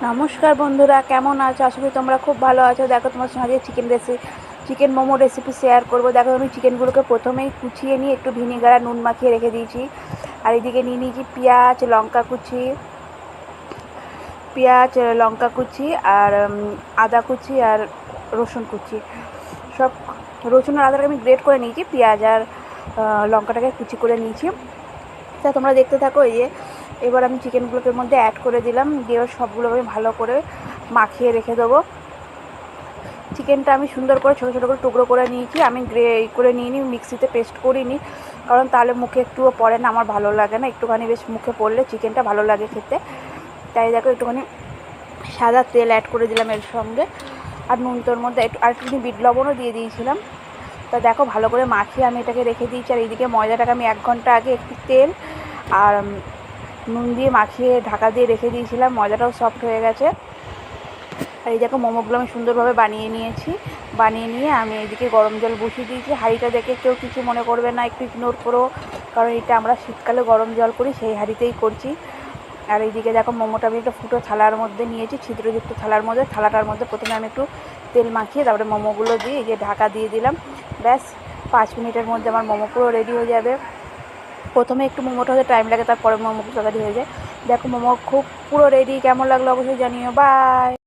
নমস্কার বন্ধুরা, কেমন আছো? আশা করি তোমরা খুব ভালো আছো। দেখো, তোমার সঙ্গে চিকেন মোমো রেসিপি শেয়ার করবো। দেখো, আমি চিকেনগুলোকে প্রথমেই কুচিয়ে নিয়ে একটু ভিনিগার আর নুন মাখিয়ে রেখে দিয়েছি। আর এদিকে নিয়ে নিয়েছি পেঁয়াজ লঙ্কা কুচি আর আদা কুচি আর রসুন কুচি। সব রসুন আর আদাটাকে আমি গ্রেট করে নিয়েছি, পেঁয়াজ আর লঙ্কাটাকে কুচি করে নিয়েছি। তা তোমরা দেখতে থাকো। এবার আমি চিকেনগুলোকে মধ্যে অ্যাড করে দিলাম, দিয়ে সবগুলো আমি ভালো করে মাখিয়ে রেখে দেবো। চিকেনটা আমি সুন্দর করে ছোটো ছোটো করে টুকরো করে নিয়েছি। আমি করে নিয়ে নিই, মিক্সিতে পেস্ট করিনি, কারণ তাহলে মুখে একটুও পড়ে না, আমার ভালো লাগে না। একটুখানি বেশ মুখে পড়লে চিকেনটা ভালো লাগে খেতে। তাই দেখো, একটুখানি সাদা তেল অ্যাড করে দিলাম এর সঙ্গে, আর নুন তোর মধ্যে একটুখানি বিট লবণও দিয়ে দিয়েছিলাম। তা দেখো, ভালো করে মাখিয়ে আমি এটাকে রেখে দিয়েছি। আর এইদিকে ময়দাটাকে আমি 1 ঘন্টা আগে একটু তেল আর নুন দিয়ে মাখিয়ে ঢাকা দিয়ে রেখে দিয়েছিলাম। ময়দাটাও সফট হয়ে গেছে। আর এই দেখো, মোমোগুলো আমি সুন্দরভাবে বানিয়ে নিয়ে আমি এইদিকে গরম জল বসিয়ে দিয়েছি। হাঁড়িটা দেখে কেউ কিছু মনে করবে না, একটু ইগনোর করো, কারণ এটা আমরা শীতকালে গরম জল করি, সেই হাঁড়িতেই করছি। আর এইদিকে দেখো, মোমোটা আমি একটা ফুটো থালার মধ্যে নিয়েছি, ছিদ্রযুক্ত থালাটার মধ্যে প্রথমে আমি একটু তেল মাখিয়ে তারপরে মোমোগুলো দিয়ে এই যে ঢাকা দিয়ে দিলাম। ব্যাস 5 মিনিটের মধ্যে আমার মোমো পুরো রেডি হয়ে যাবে। প্রথমে একটু মোমোটা হতে টাইম লাগে, তারপরে মোমো তরকারি হয়ে যায়। দেখো, মোমো পুরো রেডি। কেমন লাগলো অবশ্যই জানিও। বাই।